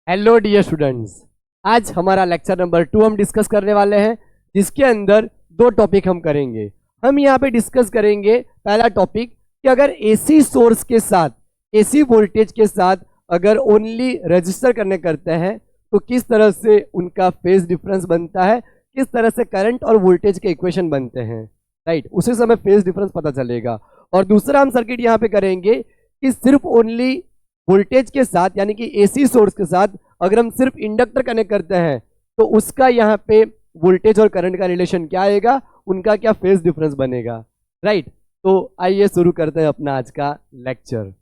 Hello dear students, आज हमारा lecture number 2 हम डिस्कस करने वाले हैं, जिसके अंदर दो टॉपिक हम करेंगे। हम यहाँ पे डिस्कस करेंगे पहला टॉपिक कि अगर एसी सोर्स के साथ, एसी वोल्टेज के साथ अगर ओनली रजिस्टर करने करते हैं तो किस तरह से उनका फेज डिफरेंस बनता है, किस तरह से करंट और वोल्टेज के इक्वेशन बनते हैं, राइट। उसी समय फेज डिफरेंस पता चलेगा। और दूसरा हम सर्किट यहाँ पे करेंगे कि सिर्फ ओनली वोल्टेज के साथ, यानी कि एसी सोर्स के साथ अगर हम सिर्फ इंडक्टर कनेक्ट करते हैं तो उसका यहाँ पे वोल्टेज और करंट का रिलेशन क्या आएगा, उनका क्या फेज डिफरेंस बनेगा, राइट। तो आइए शुरू करते हैं अपना आज का लेक्चर।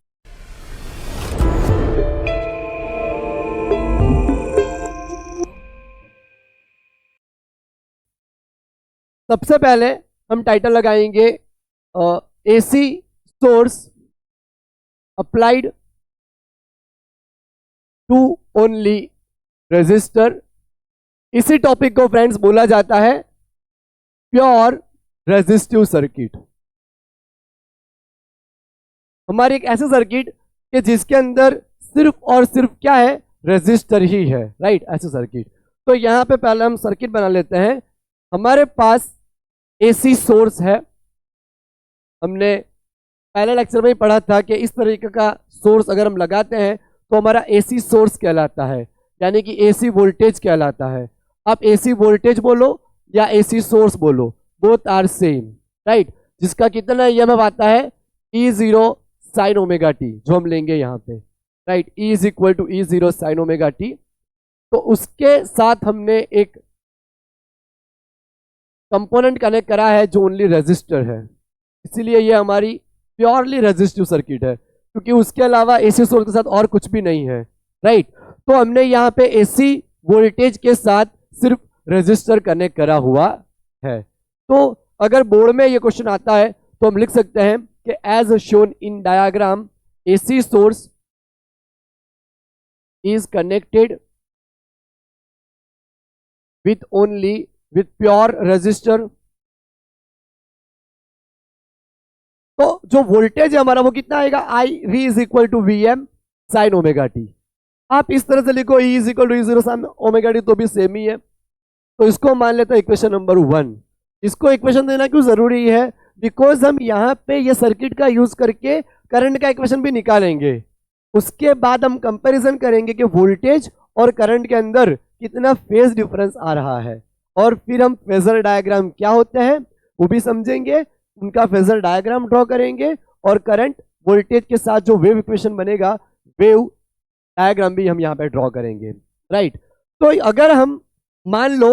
सबसे पहले हम टाइटल लगाएंगे AC source applied to only resistor. इसी टॉपिक को फ्रेंड्स बोला जाता है प्योर रेजिस्टिव सर्किट। हमारी एक ऐसे सर्किट कि जिसके अंदर सिर्फ और सिर्फ क्या है, रेजिस्टर ही है, राइट। ऐसे सर्किट। तो यहां पे पहले हम सर्किट बना लेते हैं। हमारे पास एसी सोर्स है। हमने पहले लेक्चर में ही पढ़ा था कि इस तरीके का सोर्स अगर हम लगाते हैं तो हमारा एसी सोर्स कहलाता है, यानी कि एसी वोल्टेज कहलाता है। आप एसी वोल्टेज बोलो या एसी सोर्स बोलो, बोथ आर सेम, राइट। जिसका कितना ईएमएफ आता है, E0 साइन ओमेगा टी, जो हम लेंगे यहाँ पे, right. E is equal to E0 sine omega T. तो उसके साथ हमने एक कंपोनेंट कनेक्ट करा है जो ओनली रेजिस्टर है, इसीलिए ये हमारी प्योरली रेजिस्टिव सर्किट है, क्योंकि उसके अलावा एसी सोर्स के साथ और कुछ भी नहीं है, राइट। तो हमने यहाँ पे एसी वोल्टेज के साथ सिर्फ रेजिस्टर कनेक्ट करा हुआ है। तो अगर बोर्ड में ये क्वेश्चन आता है तो हम लिख सकते हैं कि as shown in diagram AC source is connected with pure resistor. तो जो वोल्टेज है हमारा वो कितना आएगा, I V is equal to V M sine omega T. आप इस तरह से लिखो E is equal to E0 sine omega T, तो भी सेम ही है। तो इसको मान लेते हैं इक्वेशन नंबर 1। इसको इक्वेशन देना क्यों जरूरी है, बिकॉज हम यहाँ पे ये सर्किट का यूज करके करंट का इक्वेशन भी निकालेंगे। उसके बाद हम कंपैरिजन करेंगे कि वोल्टेज और करंट के अंदर कितना फेज डिफरेंस आ रहा है, और फिर हम फेजर डायग्राम क्या होते हैं वो भी समझेंगे, उनका फेजर डायग्राम ड्रॉ करेंगे, और करंट वोल्टेज के साथ जो वेव इक्वेशन बनेगा, वेव डायग्राम भी हम यहाँ पे ड्रॉ करेंगे, राइट। तो अगर हम मान लो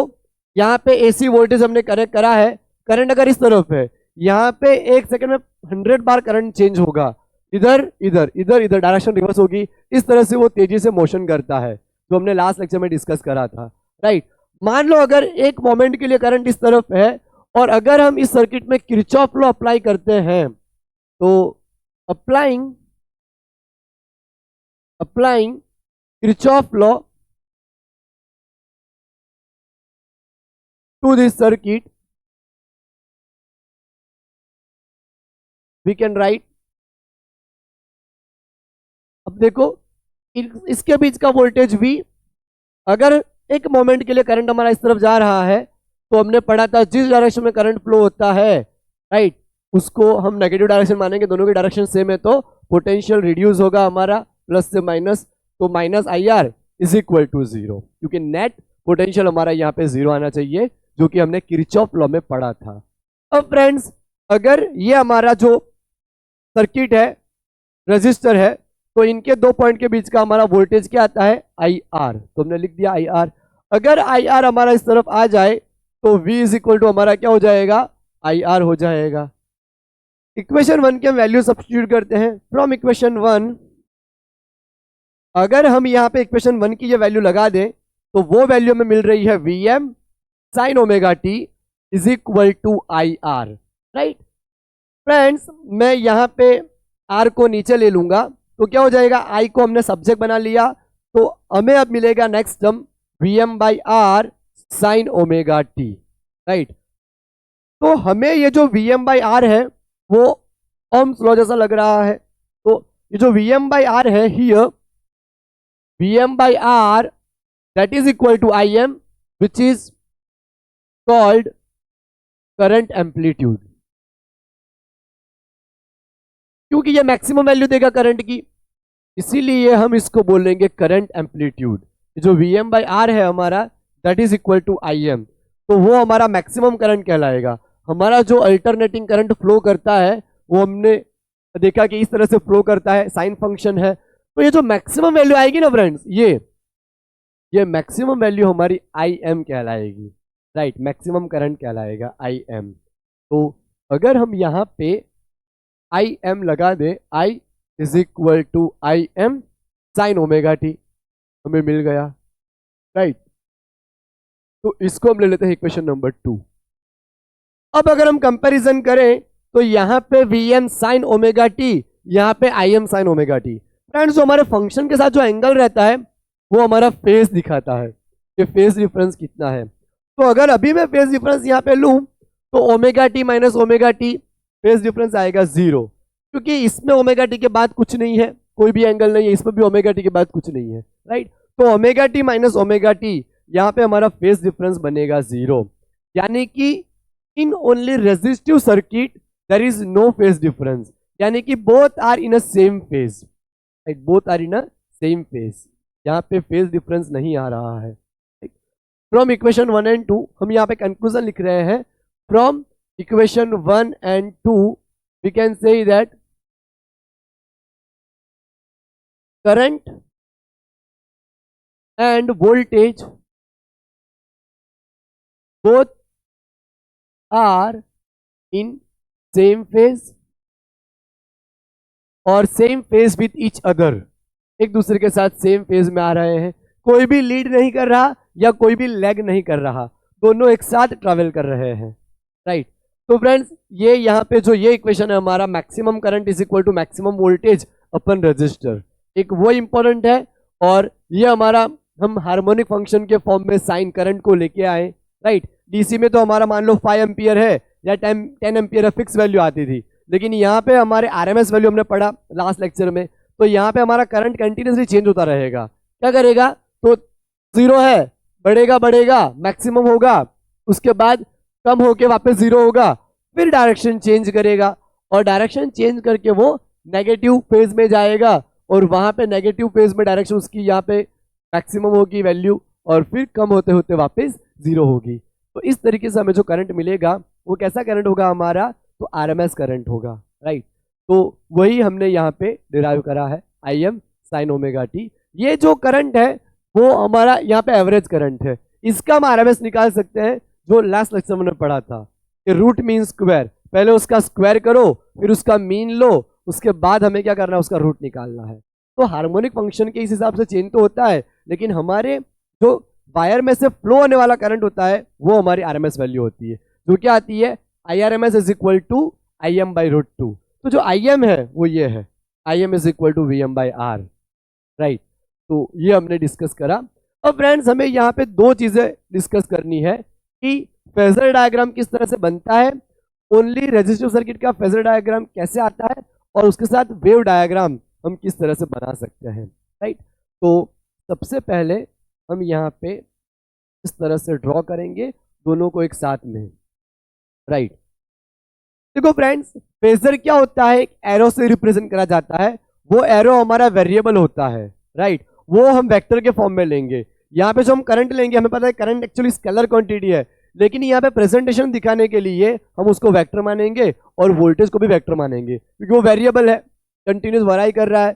यहाँ पे एसी वोल्टेज हमने कनेक्ट करा है, करंट अगर इस तरफ है, यहाँ पे 1 सेकंड में 100 बार करंट चेंज होगा, इधर इधर इधर इधर डायरेक्शन रिवर्स होगी। इस तरह से वो तेजी से मोशन करता है, जो हमने लास्ट लेक्चर में डिस्कस करा था, राइट। मान लो अगर एक मोमेंट के लिए करंट इस तरफ है, और अगर हम इस सर्किट में किरचॉफ लॉ अप्लाई करते हैं तो applying Kirchhoff law to this circuit we can write. अब देखो इसके बीच का वोल्टेज V, अगर एक मोमेंट के लिए करंट हमारा इस तरफ जा रहा है तो हमने पढ़ा था जिस डायरेक्शन में करंट फ्लो होता है, राइट, उसको हम नेगेटिव डायरेक्शन मानेंगे। दोनों की डायरेक्शन सेम है तो पोटेंशियल रिड्यूस होगा हमारा प्लस से माइनस, तो minus IR is equal to 0, क्योंकि नेट पोटेंशियल हमारा यहाँ पे 0 आना चाहिए, जो कि हमने किरचॉफ लॉ में पढ़ा था। अब फ्रेंड्स अगर ये हमारा जो सर्किट है, रेजिस्टर है, तो इनके दो पॉइंट के बीच का हमारा वोल्टेज क्या आता है, IR। तो हमने लिख दिया IR। अगर IR हमारा इस तरफ आ जाए तो V इज इक्वल टू हमारा क्या हो जाएगा, IR हो जाएगा। इक्वेशन 1 के वैल्यू सब्स्टिट्यूट करते हैं। फ्रॉम इक्वेशन 1, अगर हम यहाँ पे इक्वेशन 1 की ये वैल्यू लगा दें तो वो वैल्यू हमें मिल रही है Vm sine omega T is equal to IR, right. Friends मैं यहाँ पे R को नीचे ले लूंगा तो क्या हो जाएगा, I को हमने सब्जेक्ट बना लिया, तो हमें अब मिलेगा next term Vm by R sign omega T, right. तो हमें ये जो Vm बाई R है वो ओम्स लॉ जैसा लग रहा है। तो ये जो Vm बाई R है here, Vm by R that is equal to Im, which is called current amplitude. क्योंकि ये मैक्सिमम वैल्यू देगा करंट की, इसीलिए हम इसको बोलेंगे करंट एम्पलीट्यूड. जो Vm by R है हमारा that is equal to Im, तो वो हमारा मैक्सिमम करंट कहलाएगा. हमारा जो अल्टरनेटिंग करंट फ्लो करता है वो हमने देखा कि इस तरह से फ्लो करता है, साइन फंक्शन है. तो ये जो मैक्सिमम वैल्यू आएगी ना फ्रेंड्स, ये मैक्सिमम वैल्यू हमारी Im कहलाएगी. राइट, मैक्सिमम करंट कहलाएगा Im. तो अगर हम यहाँ पे Im लगा दे, I is equal to Im sine omega T, हमें मिल गया. राइट, तो इसको हम ले लेते हैं इक्वेशन नंबर 2. अब अगर हम कंपैरिजन करें तो यहाँ पे Vm साइन ओमेगा टी, यहाँ पे Im sine omega T. Friends, जो हमारे फंक्शन के साथ जो एंगल रहता है वो हमारा फेज दिखाता है कि फेज डिफरेंस कितना है. तो अगर अभी मैं फेज डिफरेंस यहाँ पे लूँ तो omega T minus omega T phase difference आएगा 0, क्योंकि इसमें ओमेगा टी के बाद कुछ नहीं है, कोई भी एंगल नहीं है, इसमें भी ओमेगा टी के बाद कुछ नहीं है. राइट, तो omega T minus omega T यहाँ पे हमारा फेज डिफरेंस बनेगा 0. यानी कि in only resistive circuit there is no phase difference, यानी कि both are in a same phase. Right, both are in a same phase, यहाँ पे फेज डिफरेंस नहीं आ रहा है. फ्रॉम इक्वेशन 1 एंड 2 हम यहाँ पे कंक्लूजन लिख रहे हैं. From equation 1 and 2 we can say that current and voltage both are in same phase और same phase with each other, एक दूसरे के साथ सेम फेज में आ रहे हैं. कोई भी लीड नहीं कर रहा या कोई भी लैग नहीं कर रहा, दोनों एक साथ ट्रैवल कर रहे हैं. राइट, तो फ्रेंड्स ये यहाँ पे जो ये इक्वेशन है हमारा, maximum current is equal to maximum voltage upon resistor, एक वो इंपॉर्टेंट है. और ये हमारा हम हार्मोनिक फंक्शन के फॉर्म में साइन करंट को लेके आए. राइट, डीसी में तो हमारा मान लो 5 एम्पियर है या 10 एम्पियर फिक्स वैल्यू आती थी, लेकिन यहाँ पे हमारे आरएमएस वैल्यू हमने पढ़ा लास्ट लेक्चर में, तो यहाँ पे हमारा करंट कंटिन्यूसली चेंज होता रहेगा. क्या करेगा, तो 0 है, बढ़ेगा बढ़ेगा, मैक्सिमम होगा, उसके बाद कम होके वापस 0 होगा, फिर डायरेक्शन चेंज करेगा और डायरेक्शन चेंज करके वो नेगेटिव फेज में जाएगा और वहां पे नेगेटिव फेज में डायरेक्शन उसकी यहाँ पे मैक्सिमम होगी वैल्यू और फिर कम होते होते वापस 0 होगी. तो इस तरीके से हमें जो करंट मिलेगा वो कैसा करंट होगा हमारा, तो आरएमएस करंट होगा. राइट, तो वही हमने यहाँ पे डिराइव करा है Im साइन ओमेगा टी. ये जो करंट है वो हमारा यहाँ पे एवरेज करंट है, इसका हम आरएमएस निकाल सकते हैं जो लास्ट लेक्चर में पढ़ा था कि रूट मीन स्क्वायर, पहले उसका स्क्वायर करो फिर उसका मीन लो, उसके बाद हमें क्या करना है, उसका रूट निकालना है. तो हार्मोनिक फंक्शन के इस हिसाब से चेंज तो होता है, लेकिन हमारे जो वायर में से फ्लो होने वाला करंट होता है वो हमारी आरएमएस वैल्यू होती है, जो क्या आती है IRMS is equal to Im by root 2. तो जो Im है वो ये है, Im is equal to Vm by R. Right, तो ये हमने डिस्कस करा. अब फ्रेंड्स हमें यहाँ पे दो चीजें डिस्कस करनी है कि फेजर डायग्राम किस तरह से बनता है, ओनली रेजिस्टिव सर्किट का फेजर डायग्राम कैसे आता है और उसके साथ वेव डायग्राम हम किस तरह से बना सकते हैं. राइट, तो सबसे पहले हम यहाँ पे इस तरह से ड्रॉ करेंगे दोनों को एक साथ में. राइट, देखो फ्रेंड्स, फेजर क्या होता है, एक एरो से रिप्रेजेंट करा जाता है, वो एरो हमारा वेरिएबल होता है. राइट, वो हम वेक्टर के फॉर्म में लेंगे. यहाँ पे जो हम करंट लेंगे, हमें पता है करंट एक्चुअली स्केलर क्वांटिटी है, लेकिन यहाँ पे प्रेजेंटेशन दिखाने के लिए हम उसको वेक्टर मानेंगे और वोल्टेज को भी वेक्टर मानेंगे, क्योंकि वो वेरिएबल है, कंटिन्यूस वराई कर रहा है,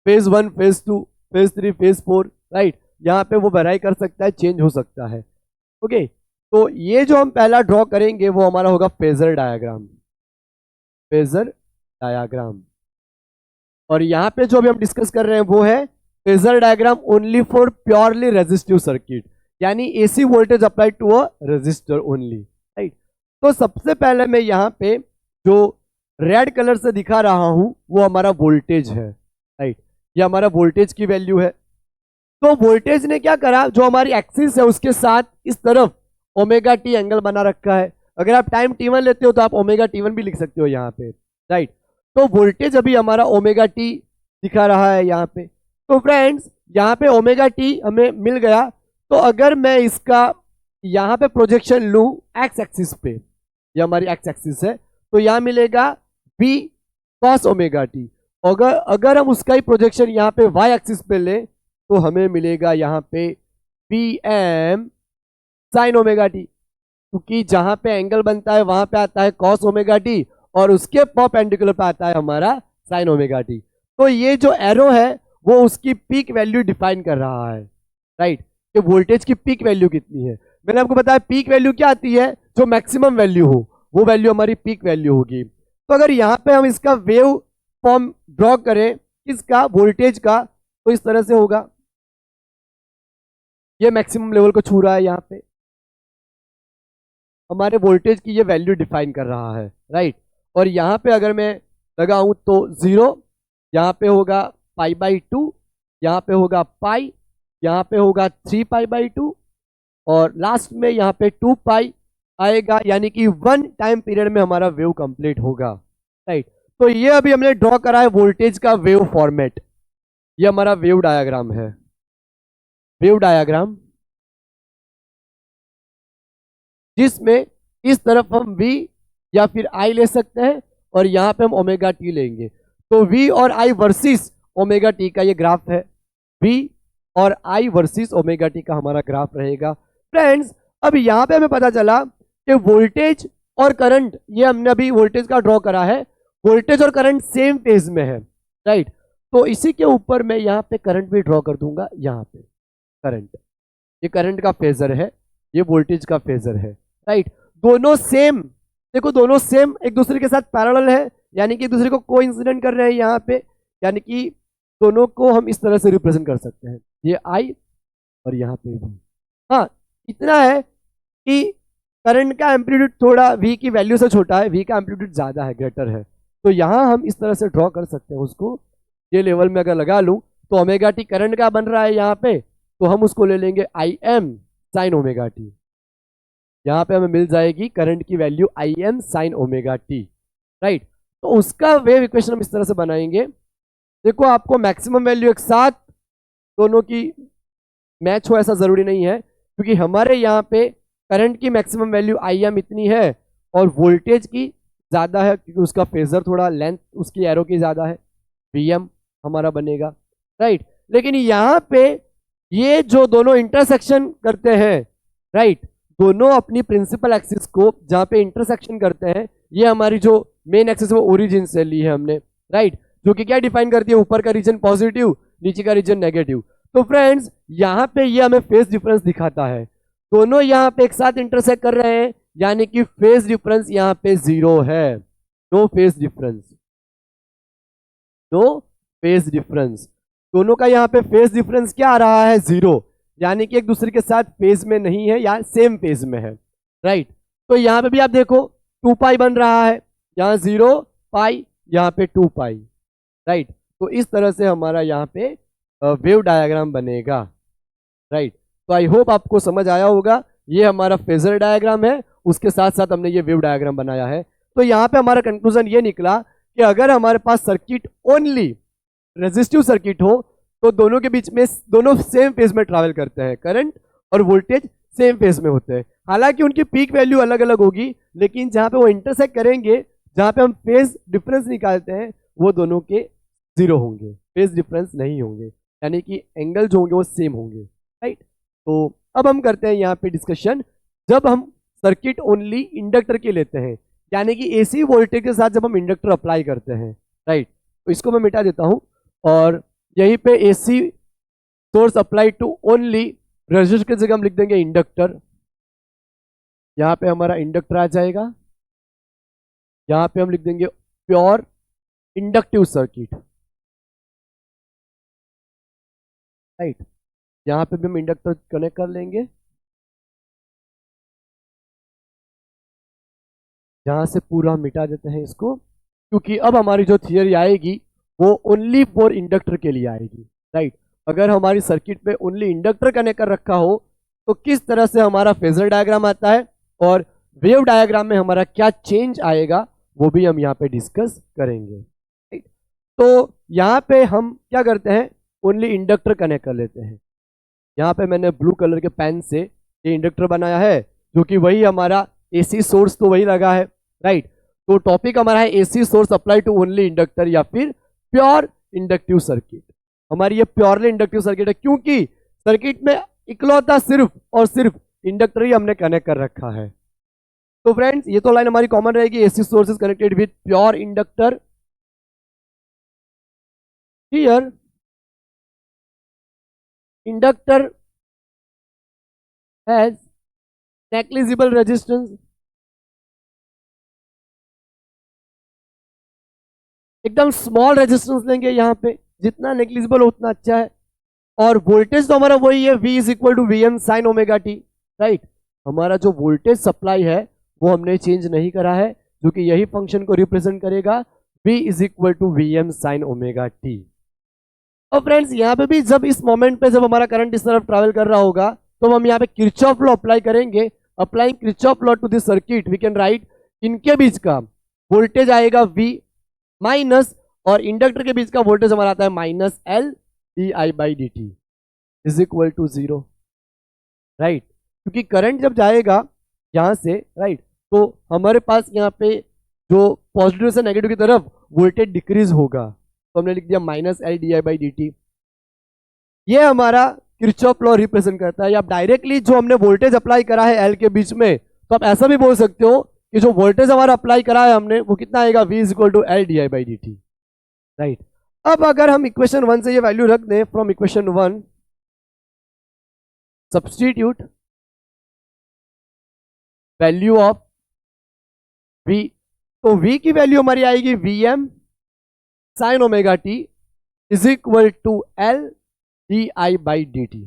phase 1 phase 2 phase 3 phase 4. Right, यहाँ पे वो वराई कर सकता है, चेंज हो सकता है. ओके, तो ये जो हम पहला ड्रॉ करेंगे वो हमारा होगा फेजर डायग्राम. फेजर डायग्राम, और यहाँ पे जो अभी हम डिस्कस कर रहे हैं वो है phasor diagram only for purely resistive circuit, यानी AC voltage apply to a resistor only. Right, तो सबसे पहले मैं यहाँ पे जो रेड कलर से दिखा रहा हूं वो हमारा वोल्टेज है. राइट, ये हमारा वोल्टेज की वैल्यू है. तो वोल्टेज ने क्या करा, जो हमारी एक्सिस है उसके साथ इस तरफ ओमेगा टी एंगल बना रखा है. अगर आप टाइम t1 लेते हो तो आप ओमेगा t1 भी लिख सकते हो यहाँ पे. राइट, तो वोल्टेज अभी हमारा ओमेगा टी दिखा रहा है यहाँ पे. तो फ्रेंड्स यहाँ पे ओमेगा टी हमें मिल गया। तो अगर मैं इसका यहाँ पे प्रोजेक्शन लूँ एक्स एक्सिस पे, ये हमारी एक्स एक्सिस है, तो यहाँ मिलेगा बी कॉस ओमेगा टी। अगर हम उसका ही प्रोजेक्शन यहाँ पे वाई एक्सिस पे लें तो हमें मिलेगा यहाँ पे V M sine omega T, क्योंकि जहां पे एंगल बनता है वहां पे आता है कॉस ओमेगा टी और उसके परपेंडिकुलर पे आता है हमारा साइन ओमेगा टी। तो ये जो एरो है वो उसकी पीक वैल्यू डिफाइन कर रहा है, राइट, कि वोल्टेज की पीक वैल्यू कितनी है। मैंने आपको बताया पीक वैल्यू क्या आती है, जो मैक्सिमम वैल्यू हो वो वैल्यू हमारी पीक वैल्यू होगी। तो अगर यहाँ पे हम इसका वेव फॉर्म ड्रॉ करें किसका, वोल्टेज का, तो इस तरह से होगा, ये मैक्सिमम लेवल को छू रहा है, यहाँ पे हमारे वोल्टेज की ये वैल्यू डिफाइन कर रहा है, राइट। और यहाँ पे अगर मैं लगाऊं तो 0, यहाँ पे होगा π/2, यहाँ पे होगा पाई, यहाँ पे होगा 3π/2 और लास्ट में यहाँ पे 2π आएगा, यानी कि 1 टाइम पीरियड में हमारा वेव कंप्लीट होगा, राइट। तो ये अभी हमने ड्रॉ करा है वोल्टेज का वेव फॉर्मेट, ये हमारा वेव डायग्राम है, वेव डायग्राम, जिसमें इस तरफ हम V या फिर I ले सकते हैं और यहाँ पे हम ओमेगा टी लेंगे। तो V और I वर्सेस ओमेगा टी का ये ग्राफ है, V और I वर्सेस ओमेगा टी का हमारा ग्राफ रहेगा। फ्रेंड्स, अब यहाँ पे हमें पता चला कि वोल्टेज और करंट, ये हमने अभी वोल्टेज का ड्रॉ करा है, वोल्टेज और करंट सेम फेज में है, राइट। तो इसी के ऊपर मैं यहाँ पे करंट भी ड्रॉ कर दूंगा, यहाँ पे करंट, ये करंट का फेजर है, ये वोल्टेज का फेजर है, राइट। दोनों सेम, देखो दोनों सेम एक दूसरे के साथ पैरेलल है, यानी कि एक दूसरे को कोइंसिडेंट कर रहे हैं यहाँ पे, यानी कि दोनों को हम इस तरह से रिप्रेजेंट कर सकते हैं, ये I और यहाँ पे V। हाँ, इतना है कि करंट का एम्पलीट्यूड थोड़ा V की वैल्यू से छोटा है, V का एम्पलीट्यूड ज्यादा है, ग्रेटर है, तो यहाँ हम इस तरह से ड्रॉ कर सकते हैं उसको। ये लेवल में अगर लगा लूँ तो ओमेगा टी करंट का बन रहा है यहाँ पे, तो हम उसको ले लेंगे IM साइन ओमेगा टी, यहाँ पे हमें मिल जाएगी करंट की value IM sine omega T, right. तो उसका वेव इक्वेशन हम इस तरह से बनाएंगे, देखो आपको मैक्सिमम वैल्यू एक साथ दोनों की मैच हो ऐसा जरूरी नहीं है, क्योंकि हमारे यहाँ पे करंट की मैक्सिमम वैल्यू IM इतनी है और वोल्टेज की ज़्यादा है, क्योंकि उसका फेजर थोड़ा लेंथ उसकी एरो की ज़्यादा है, VM हमारा बनेगा, राइट। लेकिन यहाँ पे ये जो दोनों इंटरसेक्शन करते हैं, राइट, दोनों अपनी प्रिंसिपल एक्सिस को जहाँ पे इंटरसेक्शन करते हैं, ये हमारी जो मेन एक्सिस वो ओरिजिन से ली है हमने, राइट, जो कि क्या डिफाइन करती है, ऊपर का रीजन पॉजिटिव, नीचे का रीजन नेगेटिव। तो फ्रेंड्स, यहाँ पे ये हमें फेज डिफरेंस दिखाता है, दोनों यहाँ पे एक साथ इंटरसेक्ट कर रहे हैं, यानी कि फेज डिफरेंस यहाँ पे 0 है, no phase difference, no phase difference, दोनों का यहाँ पे फेज डिफरेंस क्या आ रहा है, 0, यानी कि एक दूसरे के साथ फेज में नहीं है या सेम फेज में है, राइट। तो यहाँ पे भी आप देखो 2π बन रहा है, यहाँ 0π, यहाँ पे 2π, राइट। तो इस तरह से हमारा यहाँ पे वेव डायग्राम बनेगा, राइट। तो आई होप आपको समझ आया होगा, ये हमारा फेजर डायग्राम है, उसके साथ साथ हमने ये वेव डायग्राम बनाया है। तो यहाँ पे हमारा कंक्लूजन ये निकला कि अगर हमारे पास सर्किट ओनली रेजिस्टिव सर्किट हो तो दोनों के बीच में, दोनों सेम फेज में ट्रैवल करते हैं, करंट और वोल्टेज सेम फेज में होते हैं, हालांकि उनकी पीक वैल्यू अलग अलग होगी, लेकिन जहां पे वो इंटरसेक्ट करेंगे, जहां पे हम फेज डिफरेंस निकालते हैं, वो दोनों के 0 होंगे, फेज डिफरेंस नहीं होंगे, यानी कि एंगल जो होंगे वो सेम होंगे, राइट। तो अब हम करते हैं यहाँ पे डिस्कशन, जब हम सर्किट ओनली इंडक्टर के लेते हैं, यानी कि AC वोल्टेज के साथ जब हम इंडक्टर अप्लाई करते हैं, राइट। तो इसको मैं मिटा देता हूं और यहीं पे AC source apply to only resistor की जगह हम लिख देंगे इंडक्टर, यहाँ पे हमारा इंडक्टर आ जाएगा, यहाँ पे हम लिख देंगे प्योर इंडक्टिव सर्किट, राइट। यहाँ पे भी हम इंडक्टर कनेक्ट कर लेंगे, यहाँ से पूरा मिटा देते हैं इसको, क्योंकि अब हमारी जो थियरी आएगी वो ओनली फॉर इंडक्टर के लिए आएगी, राइट। अगर हमारी सर्किट पे ओनली इंडक्टर कनेक्ट कर रखा हो तो किस तरह से हमारा फेजर डायग्राम आता है और वेव डायग्राम में हमारा क्या चेंज आएगा, वो भी हम यहाँ पे डिस्कस करेंगे, राइट। तो यहाँ पे हम क्या करते हैं, ओनली इंडक्टर कनेक्ट कर लेते हैं। यहाँ पे मैंने ब्लू कलर के पेन से ये इंडक्टर बनाया है, जो कि वही हमारा एसी सोर्स तो वही लगा है, राइट। तो टॉपिक हमारा है AC source apply to only inductor या फिर प्योर इंडक्टिव सर्किट। हमारी ये प्योरली इंडक्टिव सर्किट है, क्योंकि सर्किट में इकलौता सिर्फ और सिर्फ इंडक्टर ही हमने कनेक्ट कर रखा है। तो फ्रेंड्स ये तो लाइन हमारी कॉमन रहेगी, AC source is connected with pure inductor. Here inductor has negligible resistance, एकदम स्मॉल रेजिस्टेंस लेंगे यहाँ पे, जितना नेग्लिजिबल हो उतना अच्छा है। और वोल्टेज तो हमारा वही है, V is equal to V M sine omega T, right. हमारा जो वोल्टेज सप्लाई है वो हमने चेंज नहीं करा है, जो कि यही फंक्शन को रिप्रेजेंट करेगा, V is equal to V M sine omega T. और फ्रेंड्स यहाँ पे भी जब इस मोमेंट पे जब हमारा करंट इस तरफ ट्रैवल कर रहा होगा तो हम यहाँ पे किरचॉफ लॉ अप्लाई करेंगे। Applying Kirchhoff law to this circuit we can write इनके बीच का वोल्टेज आएगा V माइनस, और इंडक्टर के बीच का वोल्टेज हमारा आता है minus L D I by D T is equal to 0, right. क्योंकि करंट जब जाएगा यहाँ से, राइट, तो हमारे पास यहाँ पे जो पॉजिटिव से नेगेटिव की तरफ वोल्टेज डिक्रीज होगा, तो हमने लिख दिया minus L D I by D T. ये हमारा किरचॉफ लॉ रिप्रेजेंट करता है। आप डायरेक्टली जो हमने वोल्टेज अप्लाई करा है L के बीच में, तो आप ऐसा भी बोल सकते हो कि जो वोल्टेज हमारा अप्लाई करा है हमने वो कितना आएगा, V is equal to L D I by D T, right. अब अगर हम इक्वेशन 1 से ये वैल्यू रख दें, from equation 1 substitute value of V, तो V की वैल्यू हमारी आएगी Vm sine omega T is equal to L D I by D T.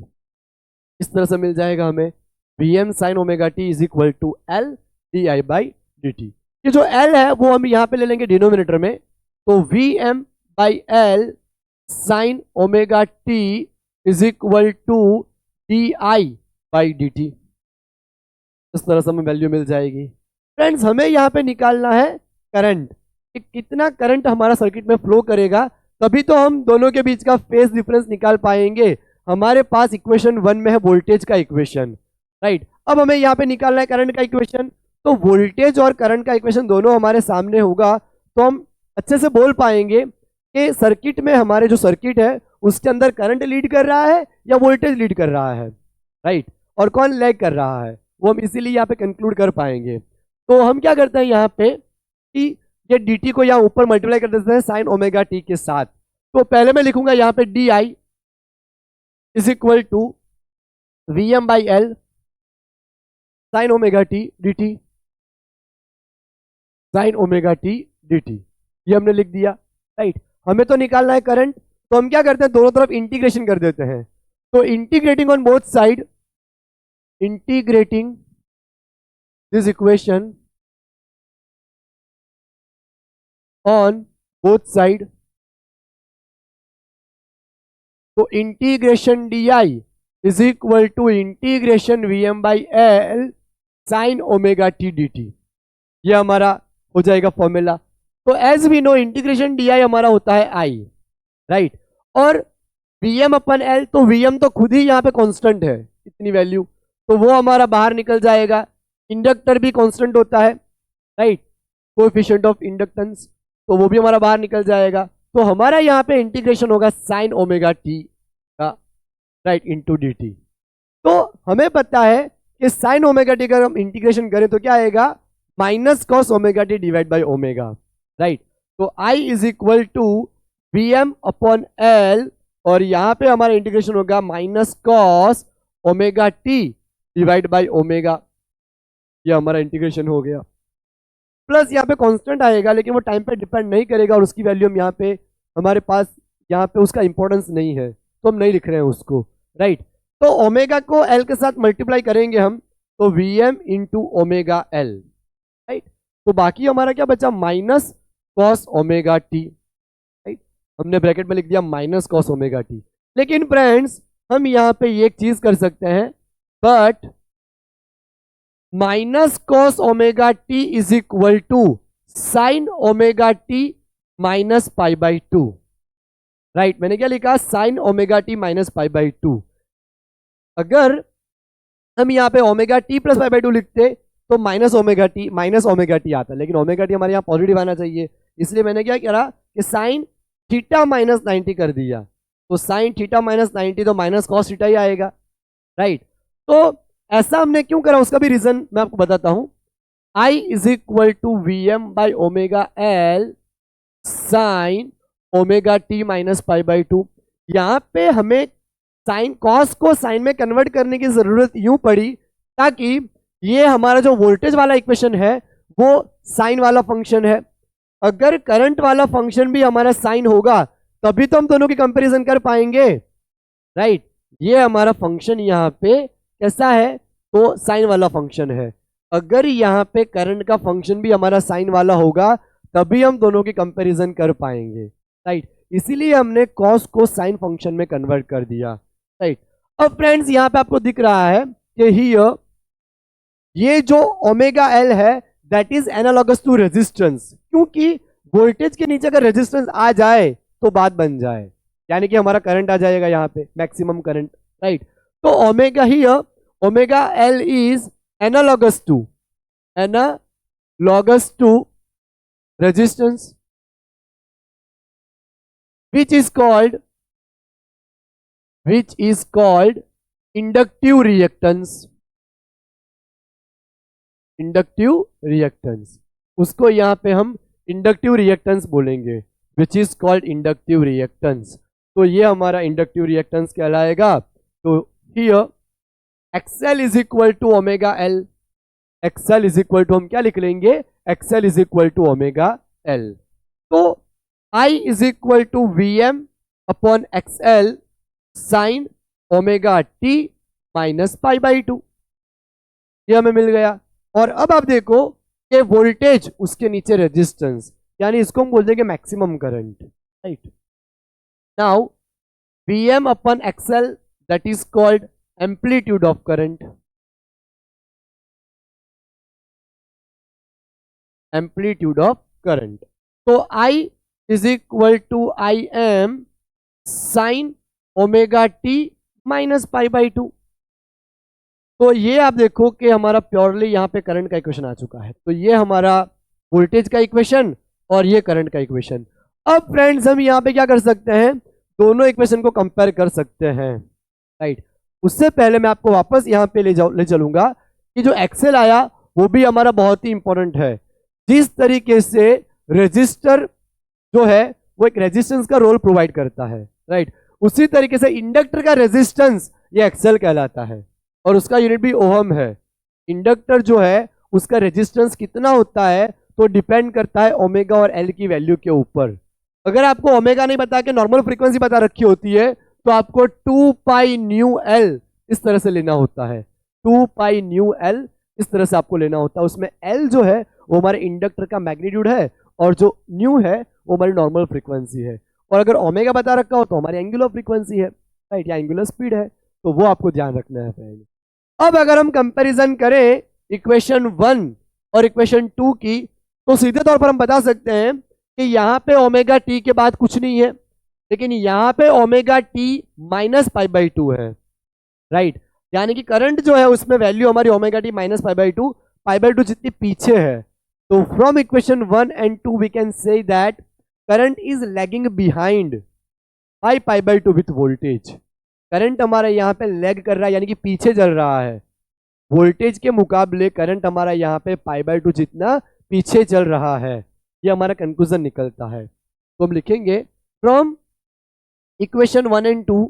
इस तरह से मिल जाएगा हमें Vm sine omega T is equal to L D I by D T. ये जो L है वो हम यहाँ पे ले लेंगे डिनोमिनेटर में, तो Vm by L sine omega T is equal to D I by D T. इस तरह से हमें वैल्यू मिल जाएगी। फ्रेंड्स हमें यहाँ पे निकालना है करंट, कि कितना करंट हमारा सर्किट में फ्लो करेगा, तभी तो हम दोनों के बीच का फेज डिफरेंस निकाल पाएंगे। हमारे पास इक्वेशन 1 में है वोल्टेज का इक्वेशन, राइट। अब हमें यहाँ पे निकालना है करंट का इक्वेशन, तो वोल्टेज और करंट का इक्वेशन दोनों हमारे सामने होगा, तो हम अच्छे से बोल पाएंगे कि सर्किट में हमारे जो सर्किट है उसके अंदर करंट लीड कर रहा है या वोल्टेज लीड कर रहा है, राइट, और कौन लैग कर रहा है, वो हम इसीलिए यहाँ पे कंक्लूड कर पाएंगे। तो हम क्या करते हैं यहाँ पे कि ये dt को यहाँ ऊपर मल्टीप्लाई कर देते हैं साइन ओमेगा टी के साथ। तो पहले मैं लिखूंगा यहाँ पे D I is equal to V M by L sine omega T D T, sine omega T D T, ये हमने लिख दिया, राइट। हमें तो निकालना है करंट, तो हम क्या करते हैं दोनों तरफ इंटीग्रेशन कर देते हैं। तो integrating on both side, integrating this equation on both side, तो integration D I is equal to integration V M by L sine omega T D T, ये हमारा हो जाएगा फॉर्मूला। तो as we know integration D I हमारा होता है I, right, और वी एम अपन एल, तो वी एम तो खुद ही यहाँ पे कांस्टेंट है इतनी वैल्यू, तो वो हमारा बाहर निकल जाएगा। इंडक्टर भी कांस्टेंट होता है, राइट, कोएफिशिएंट ऑफ इंडक्टेंस, तो वो भी हमारा बाहर निकल जाएगा। तो हमारा यहाँ पे इंटीग्रेशन होगा साइन ओमेगा टी का, राइट, इनटू डी टी। तो हमें पता है कि साइन ओमेगा टी का हम इंटीग्रेशन करें तो क्या आएगा, minus cos omega T divide by omega, right. तो I is equal to V M upon L, और यहाँ पे हमारा इंटीग्रेशन होगा minus cos omega T divide by omega, ये हमारा इंटीग्रेशन हो गया। प्लस यहाँ पे कांस्टेंट आएगा, लेकिन वो टाइम पे डिपेंड नहीं करेगा, और उसकी वैल्यू हम यहाँ पे हमारे पास यहाँ पे उसका इंपॉर्टेंस नहीं है, तो हम नहीं लिख रहे हैं उसको, राइट। तो ओमेगा को एल के साथ मल्टीप्लाई करेंगे हम, तो V M into omega L, right. तो बाकी हमारा क्या बचा, minus cos omega T, right, हमने ब्रैकेट में लिख दिया माइनस कॉस ओमेगा टी। लेकिन फ्रेंड्स हम यहाँ पे एक चीज कर सकते हैं, but minus cos omega T is equal to sine omega T minus pi by 2, right मैंने क्या लिखा, sine omega T minus pi by two. अगर हम यहाँ पे omega T plus pi by to लिखते तो माइनस ओमेगा टी आता, लेकिन ओमेगा टी हमारे यहाँ पॉजिटिव आना चाहिए, इसलिए मैंने क्या करा कि साइन थीटा माइनस 90 कर दिया। तो साइन थीटा माइनस 90 तो माइनस कॉस थीटा ही आएगा, राइट। तो ऐसा हमने क्यों करा उसका भी रीजन मैं आपको बताता हूं। I is equal to V M by omega L sine omega T minus pi by two. यहां पे हमें साइन कॉस को साइन में कन्वर्ट करने की जरूरत यूं पड़ी ताकि ये हमारा जो वोल्टेज वाला इक्वेशन है वो साइन वाला फंक्शन है। अगर करंट वाला फंक्शन भी हमारा साइन होगा तभी तो हम दोनों की कंपैरिजन कर पाएंगे, राइट। ये हमारा फंक्शन यहाँ पे कैसा है, तो साइन वाला फंक्शन है। अगर यहाँ पे करंट का फंक्शन भी हमारा साइन वाला होगा तभी हम दोनों की कंपैरिजन कर पाएंगे, राइट। इसीलिए हमने कॉस को साइन फंक्शन में कन्वर्ट कर दिया, राइट। अब फ्रेंड्स यहाँ पे आपको दिख रहा है कि हियर ये जो ओमेगा एल है that is analogous to resistance, क्योंकि वोल्टेज के नीचे अगर रेजिस्टेंस आ जाए तो बात बन जाए, यानी कि हमारा करंट आ जाएगा यहाँ पे मैक्सिमम करंट, राइट। तो omega here omega L is analogous to resistance which is called inductive reactance। उसको यहां पे हम इंडक्टिव रिएक्टेंस बोलेंगे, which is called inductive reactance. तो ये हमारा इंडक्टिव रिएक्टेंस कहलाएगा। तो here XL is equal to omega L, XL is equal to हम क्या लिख लेंगे, XL is equal to omega L. तो I is equal to V M upon XL sine omega T minus pi by two, ये हमें मिल गया। और अब आप देखो कि वोल्टेज उसके नीचे रेजिस्टेंस, यानी इसको हम बोल देंगे maximum current, right. Now V M upon XL that is called amplitude of current, amplitude of current. तो I is equal to I M sine omega T minus pi by two. तो ये आप देखो कि हमारा प्योरली यहाँ पे current का इक्वेशन आ चुका है। तो ये हमारा वोल्टेज का इक्वेशन और ये करंट का इक्वेशन। अब फ्रेंड्स हम यहाँ पे क्या कर सकते हैं, दोनों इक्वेशन को कंपेयर कर सकते हैं, राइट। उससे पहले मैं आपको वापस यहाँ पे ले चलूंगा कि जो एक्सेल आया वो भी हमारा बहुत ही इंपॉर्टेंट है। जिस तरीके से रेजिस्टर जो है वो एक रेजिस्टेंस का रोल प्रोवाइड करता है, राइट, उसी तरीके से इंडक्टर का रेजिस्टेंस ये एक्सेल कहलाता है और उसका यूनिट भी ओहम है। इंडक्टर जो है उसका रेजिस्टेंस कितना होता है तो डिपेंड करता है ओमेगा और एल की वैल्यू के ऊपर। अगर आपको ओमेगा नहीं बता के नॉर्मल फ्रीक्वेंसी बता रखी होती है तो आपको 2 पाई न्यू एल इस तरह से लेना होता है, 2 पाई न्यू एल इस तरह से आपको लेना होता है। उसमें एल जो है वो हमारे इंडक्टर का मैग्नीट्यूड है और जो न्यू है वो हमारी नॉर्मल फ्रीक्वेंसी है। और अगर ओमेगा बता रखा हो तो हमारी एंगुलर फ्रीक्वेंसी है, राइट, या एंगुलर स्पीड है, तो वो आपको ध्यान रखना है पहले। अब अगर हम कंपैरिजन करें इक्वेशन 1 और इक्वेशन 2 की तो सीधे तौर पर हम बता सकते हैं कि यहाँ पे ओमेगा टी के बाद कुछ नहीं है, लेकिन यहाँ पे omega T minus pi by two है, राइट। यानी कि करंट जो है उसमें वैल्यू हमारी omega T minus pi by two जितनी पीछे है। तो from equation 1 and 2 we can say that current is lagging behind by pi by two with voltage. Current हमारा यहाँ पे लैग कर रहा है, यानी कि पीछे चल रहा है। वोल्टेज के मुकाबले करंट हमारा यहाँ पे पाई बाई टू जितना पीछे चल रहा है, ये हमारा कंक्लूजन निकलता है। तो हम लिखेंगे from equation 1 and 2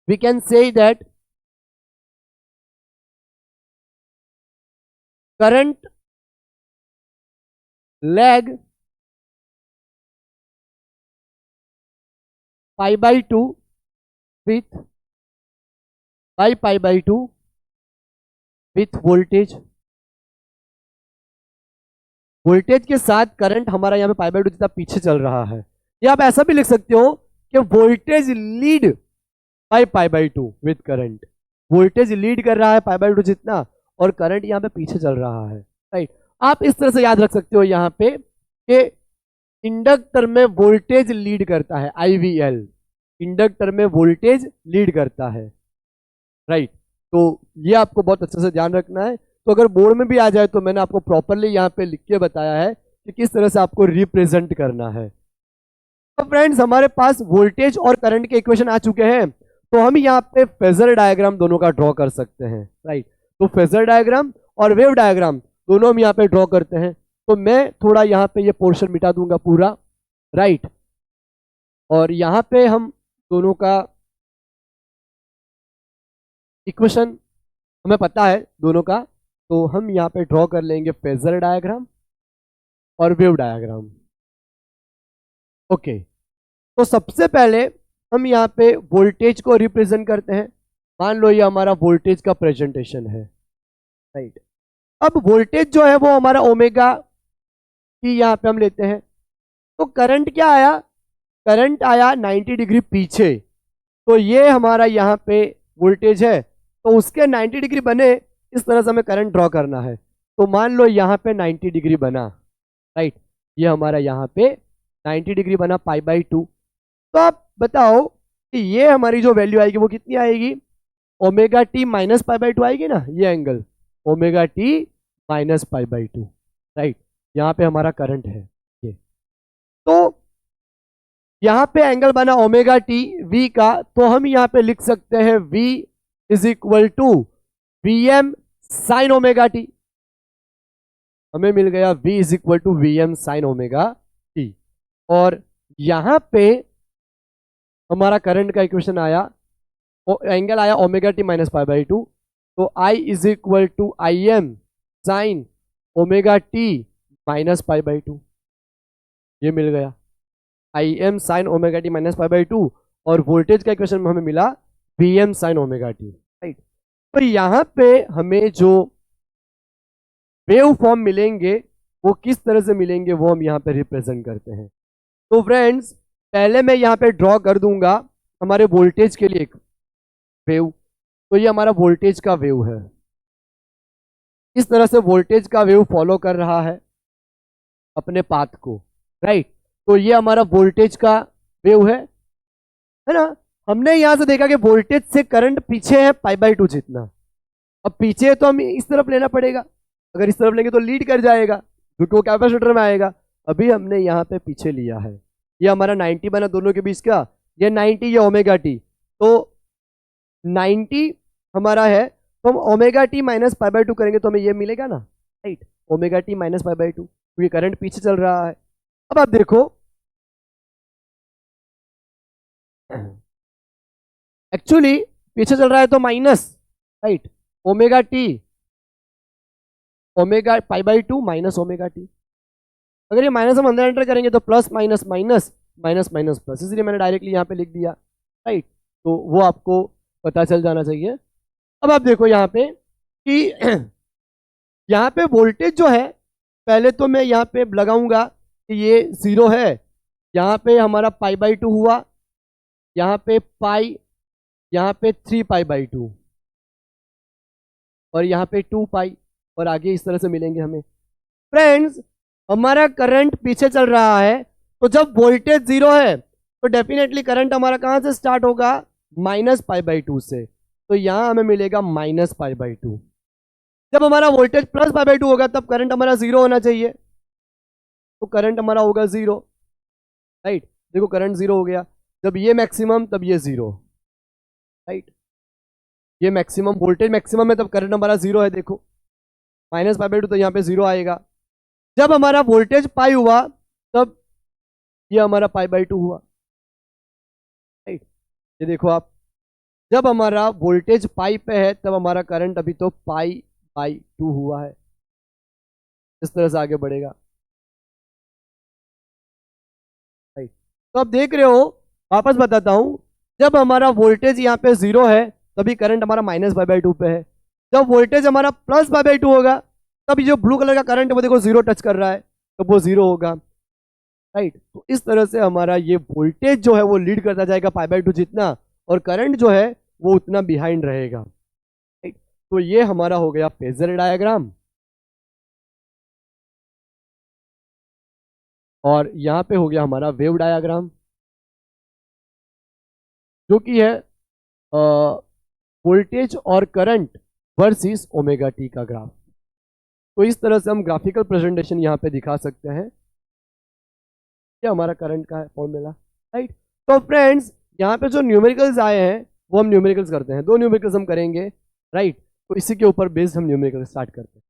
we can say that current lag pi by 2 with pi by 2 with voltage। Voltage के साथ करंट हमारा यहाँ पे पाई बाई टू जितना पीछे चल रहा है। या आप ऐसा भी लिख सकते हो कि voltage lead by pi by two with current. Voltage lead कर रहा है पाई बाई टू जितना और करंट यहाँ पे पीछे चल रहा है, राइट। आप इस तरह से याद रख सकते हो यहाँ पे कि इंडक्टर में वोल्टेज लीड करता है, IVL, इंडक्टर में वोल्टेज लीड करता है, राइट। तो ये आपको बहुत अच्छे से ध्यान रखना है। तो अगर बोर्ड में भी आ जाए तो मैंने आपको प्रॉपरली यहाँ पे लिख के बताया है कि किस तरह से आपको रिप्रेजेंट करना है। तो फ्रेंड्स हमारे पास वोल्टेज और करंट के इक्वेशन आ चुके हैं, तो हम यहाँ पे फेजर डायग्राम दोनों का ड्रॉ कर सकते हैं, राइट। तो फेजर डायग्राम और वेव डायग्राम दोनों हम यहाँ पे ड्रॉ करते हैं। तो मैं थोड़ा यहाँ पे ये पोर्शन मिटा दूंगा पूरा, राइट। और यहाँ पे हम दोनों का इक्वेशन हमें पता है दोनों का, तो हम यहाँ पे ड्रॉ कर लेंगे फेजर डायग्राम और वेव डायग्राम। ओके, तो सबसे पहले हम यहाँ पे वोल्टेज को रिप्रेजेंट करते हैं। मान लो ये हमारा वोल्टेज का प्रेजेंटेशन है, राइट। अब वोल्टेज जो है वो हमारा ओमेगा की यहाँ पे हम लेते हैं। तो करंट क्या आया, करंट आया 90 डिग्री पीछे, तो ये हमारा यहाँ पे वोल्टेज है, तो उसके 90 डिग्री बने इस तरह से हमें करंट ड्रॉ करना है। तो मान लो यहाँ पे 90 डिग्री बना, राइट। ये हमारा यहाँ पे 90 डिग्री बना π/2। तो आप बताओ कि ये हमारी जो वैल्यू आएगी वो कितनी आएगी, ओमेगा टी माइनस π/2 आएगी ना, ये angle omega T minus π/2, right. यहाँ पे हमारा करंट है ये। तो यहाँ पे एंगल बना ओमेगा टी वी का, तो हम यहाँ पे लिख सकते हैं v is equal to Vm sine omega T. हमें मिल गया v is equal to Vm sine omega T. और यहाँ पे हमारा करंट का इक्वेशन आया, एंगल आया ओमेगा टी माइनस π/2, तो I is equal to Im sine omega T minus π/2, ये मिल गया Im sine omega T minus π/2। और वोल्टेज का इक्वेशन में हमें मिला Vm sine omega T, right. तो यहाँ पे हमें जो वेव फॉर्म मिलेंगे वो किस तरह से मिलेंगे वो हम यहाँ पे रिप्रेजेंट करते हैं। तो फ्रेंड्स पहले मैं यहाँ पे ड्रॉ कर दूंगा हमारे वोल्टेज के लिए एक वेव। तो ये हमारा वोल्टेज का वेव है, इस तरह से वोल्टेज का वेव फॉलो कर रहा है अपने पाथ को, राइट। तो ये हमारा वोल्टेज का वेव है ना। हमने यहां से देखा कि वोल्टेज से करंट पीछे है π/2 जितना। अब पीछे तो हम इस तरफ लेना पड़ेगा, अगर इस तरफ लेंगे तो लीड कर जाएगा क्योंकि वो कैपेसिटर में आएगा। अभी हमने यहाँ पे पीछे लिया है, ये हमारा 90 बना दोनों के बीच का, ये 90 ये ओमेगा टी, तो 90 हमारा है, तो हम ओमेगा टी माइनस π/2 करेंगे तो हमें ये मिलेगा ना, राइट। ओमेगा टी माइनस π/2 क्योंकि करंट पीछे चल रहा है। अब आप देखो एक्चुअली पीछे चल रहा है तो minus, right, omega T omega π/2 minus omega T. अगर ये माइनस हम अंदर एंटर करेंगे तो plus minus minus minus minus plus, इसलिए मैंने डायरेक्टली यहाँ पे लिख दिया, राइट। तो वो आपको पता चल जाना चाहिए। अब आप देखो यहाँ पे कि यहाँ पे वोल्टेज जो है, पहले तो मैं यहाँ पे लगाऊंगा कि ये 0 है, यहाँ पे हमारा π/2 हुआ, यहाँ पे पाई, यहाँ पे 3π/2 और यहाँ पे 2π, और आगे इस तरह से मिलेंगे हमें। फ्रेंड्स हमारा करंट पीछे चल रहा है, तो जब वोल्टेज 0 है तो डेफिनेटली करंट हमारा कहाँ से स्टार्ट होगा, माइनस π/2 से। तो यहाँ हमें मिलेगा माइनस π/2। जब हमारा वोल्टेज प्लस π/2 होगा तब करंट हमारा 0 होना चाहिए, तो करंट हमारा होगा 0, राइट। देखो करंट 0 हो गया, जब ये मैक्सिमम तब ये 0, राइट। ये मैक्सिमम वोल्टेज मैक्सिमम है तब करंट हमारा 0 है, देखो माइनस π/2 तो यहाँ पे 0 आएगा। जब हमारा वोल्टेज पाई हुआ तब ये हमारा π/2 हुआ, राइट। ये देखो आप, जब हमारा वोल्टेज पाई पे है तब हमारा करंट अभी तो π/2 हुआ है, इस तरह से आगे बढ़ेगा, राइट। तो आप देख रहे हो, वापस बताता हूं, जब हमारा वोल्टेज यहाँ पे 0 है तभी करंट हमारा माइनस π/2 पे है। जब वोल्टेज हमारा प्लस π/2 होगा तब जो ब्लू कलर का करंट है वो देखो 0 टच कर रहा है, तो वो 0 होगा, राइट। तो इस तरह से हमारा ये वोल्टेज जो है वो लीड करता जाएगा π/2 जितना, और करंट जो है वो उतना बिहाइंड रहेगा, राइट। तो ये हमारा हो गया फेजर डायग्राम। और यहाँ पे हो गया हमारा वेव डायग्राम, जो कि है वोल्टेज और करंट वर्सेस ओमेगा टी का ग्राफ। तो इस तरह से हम ग्राफिकल प्रेजेंटेशन यहाँ पे दिखा सकते हैं। ये हमारा करंट का है फॉर्मूला, राइट। तो फ्रेंड्स यहाँ पे जो न्यूमेरिकल्स आए हैं वो हम न्यूमेरिकल्स करते हैं, 2 न्यूमेरिकल्स हम करेंगे, राइट। तो इसी के ऊपर बेस्ड हम न्यूमेरिकल स्टार्ट करते हैं।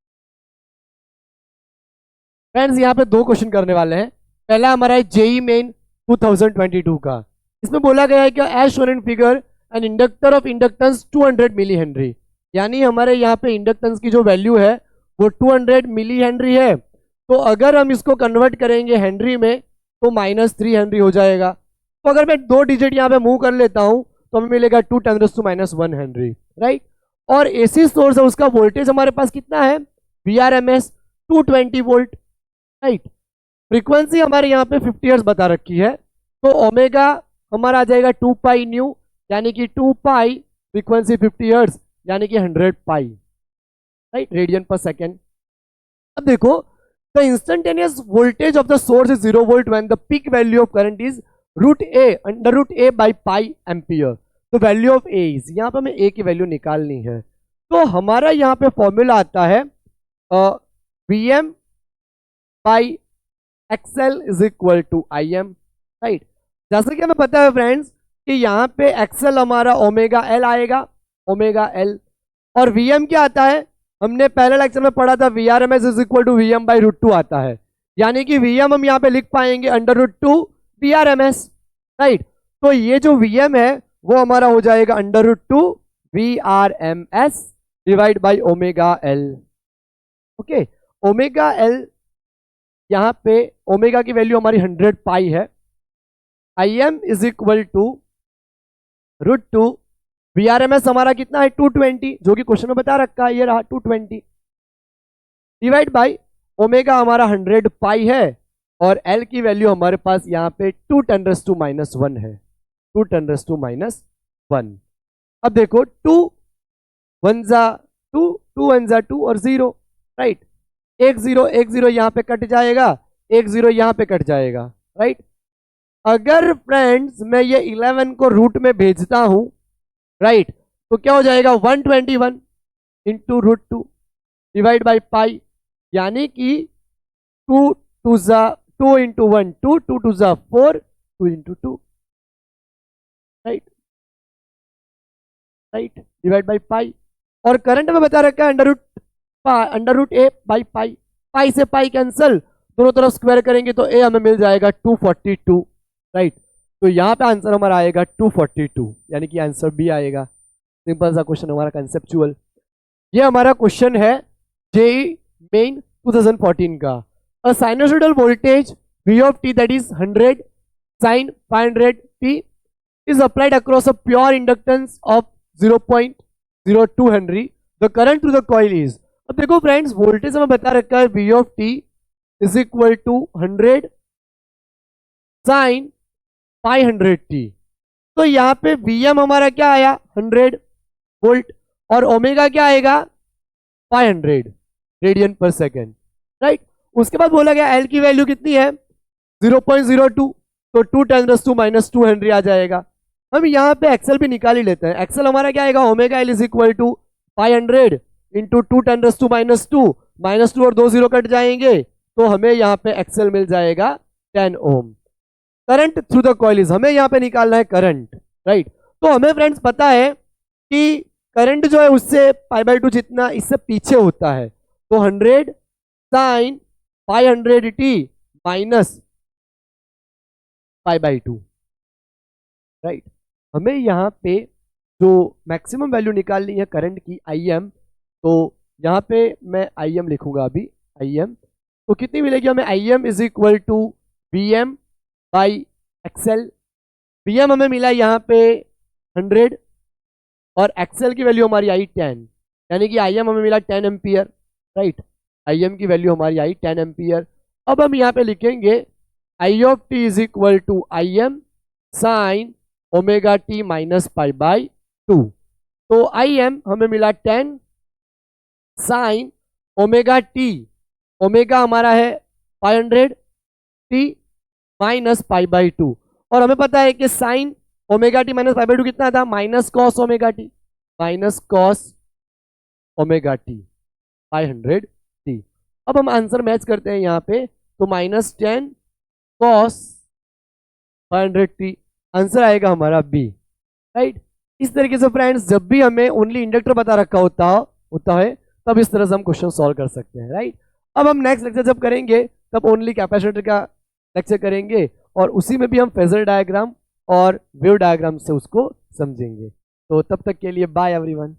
फ्रेंड्स यहाँ पे 2 क्वेश्चन करने वाले हैं। पहला हमारा है जेई मेन 2022 का। इसमें बोला गया है कि as shown in figure an inductor of inductance 200 milli henry, यानी हमारे यहाँ पे इंडक्टेंस की जो वैल्यू है वो 200 मिली हेनरी है। तो अगर हम इसको कन्वर्ट करेंगे हेनरी में तो -3 हेनरी हो जाएगा। तो अगर मैं 2 डिजिट यहाँ पे मूव कर लेता हूँ तो हमें मिलेगा 2 × -1 हेनरी, राइट। और एसी सोर्स है, उसका वोल्टेज हमारे पास कितना है, VRMS 220 वोल्ट, राइट। फ्रीक्वेंसी हमारे यहाँ पे 50 हर्ट्ज बता रखी है, तो ओमेगा हमारा आ जाएगा 2 पाई न्यू, यानी कि 2 पाई फ्रीक्वेंसी 50 हर्ट्ज यानी कि 100 पाई, राइट, रेडियन पर सेकेंड। अब देखो, the instantaneous voltage of the source is 0 volt when the peak value of current is √A by pi ampere. तो वैल्यू ऑफ ए इज, यहाँ पे हमें ए की वैल्यू निकालनी है। तो हमारा यहाँ पे फॉर्मूला आता है VM by XL is equal to IM, right. जैसे कि हमें पता है फ्रेंड्स कि यहाँ पे एक्सएल हमारा ओमेगा एल आएगा, ओमेगा एल, और VM क्या आता है, हमने पहले लेक्चर में पढ़ा था VRMS is equal to VM by √2 आता है, यानी कि VM हम यहाँ पे लिख पाएंगे √2 VRMS, राइट। तो ये जो VM है वो हमारा हो जाएगा √2 VRMS divide by omega L, okay. Omega L यहाँ पे ओमेगा की वैल्यू हमारी 100 पाई है, IM is equal to √2, VRMS हमारा कितना है 220, जो कि क्वेश्चन में बता रखा है, ये रहा 220, डिवाइड बाई ओमेगा हमारा 100 पाई है, और L की वैल्यू हमारे पास यहाँ पे 2 × -1 है, 2 × -1। अब देखो 2 1 जा 2, 2 1 जा 2 और 0, राइट। 1 0 यहाँ पे कट जाएगा, 1 0 यहाँ पे कट जाएगा, राइट। अगर फ्रेंड्स मैं ये 11 को रूट में भेजता हूं, राइट, तो क्या हो जाएगा 121 इंटू √2 डिवाइड बाई पाई, यानी कि 2 2 जा 2 इंटू 1 2, 2 2 जा 4, 2 into 2, right, right, divide by pi. और करंट में बता रखा है √A बाई पाई, पाई से पाई कैंसल, दोनों तरफ स्क्वायर करेंगे तो A हमें मिल जाएगा 242, राइट। तो यहाँ पे आंसर हमारा आएगा 242, यानी कि आंसर B आएगा। सिंपल सा क्वेश्चन हमारा कंसेप्चुअल। ये हमारा क्वेश्चन है जेई मेन 2014 का। A sinusoidal voltage V of t that is 100 sin 500t is applied across a pure inductance of 0.02 Henry. The current through the coil is, अब देखो friends voltage हमें बता रखा है V of t is equal to 100 sin 500t। तो यहाँ पे Vm हमारा क्या आया 100 वोल्ट, और ओमेगा क्या आएगा 500 रेडियन पर सेकेंड, राइट। उसके बाद बोला गया L की वैल्यू कितनी है 0.02, तो 2 × -2 हेनरी आ जाएगा। हम यहाँ पे एक्सेल भी निकाल ही लेते हैं। एक्सेल हमारा क्या आएगा omega L is equal to 500 into 2 × -2, -2 और 2 0 कट जाएंगे, तो हमें यहाँ पे एक्सेल मिल जाएगा 10 ohm. Current through the coil is, हमें यहाँ पे निकालना है करंट, राइट। तो हमें फ्रेंड्स पता है कि करंट जो है उससे π/2 जितना इससे पीछे होता है, तो 100 sin 500t माइनस π/2, राइट। हमें यहाँ पे जो मैक्सिमम वैल्यू निकालनी है करंट की IM, तो यहाँ पे मैं IM लिखूंगा अभी, IM तो कितनी मिलेगी हमें, IM is equal to VM by XL. VM हमें मिला यहाँ पे 100 और एक्सएल की वैल्यू हमारी आई 10, यानी कि IM हमें मिला 10 एम्पियर, राइट। IM की वैल्यू हमारी आई 10 एम्पियर। अब हम यहाँ पे लिखेंगे I of t is equal to IM sine omega t minus π/2। तो IM हमें मिला 10 साइन ओमेगा t, ओमेगा हमारा है 500 t minus pi by to, और हमें पता है कि sign omega T minus pi by to कितना था, minus cos omega T, minus cos omega T by 100 T. अब हम आंसर मैच करते हैं यहाँ पे, तो माइनस 10 कॉस 100 टी, आंसर आएगा हमारा बी, राइट। इस तरीके से फ्रेंड्स जब भी हमें ओनली इंडक्टर बता रखा होता है तब इस तरह से हम क्वेश्चन सॉल्व कर सकते हैं, राइट। अब हम नेक्स्ट लेक्चर जब करेंगे तब ओनली कैपेसिटर का लेक्चर करेंगे, और उसी में भी हम फेजर डायग्राम और वेव डायग्राम से उसको समझेंगे। तो तब तक के लिए बाय एवरीवन।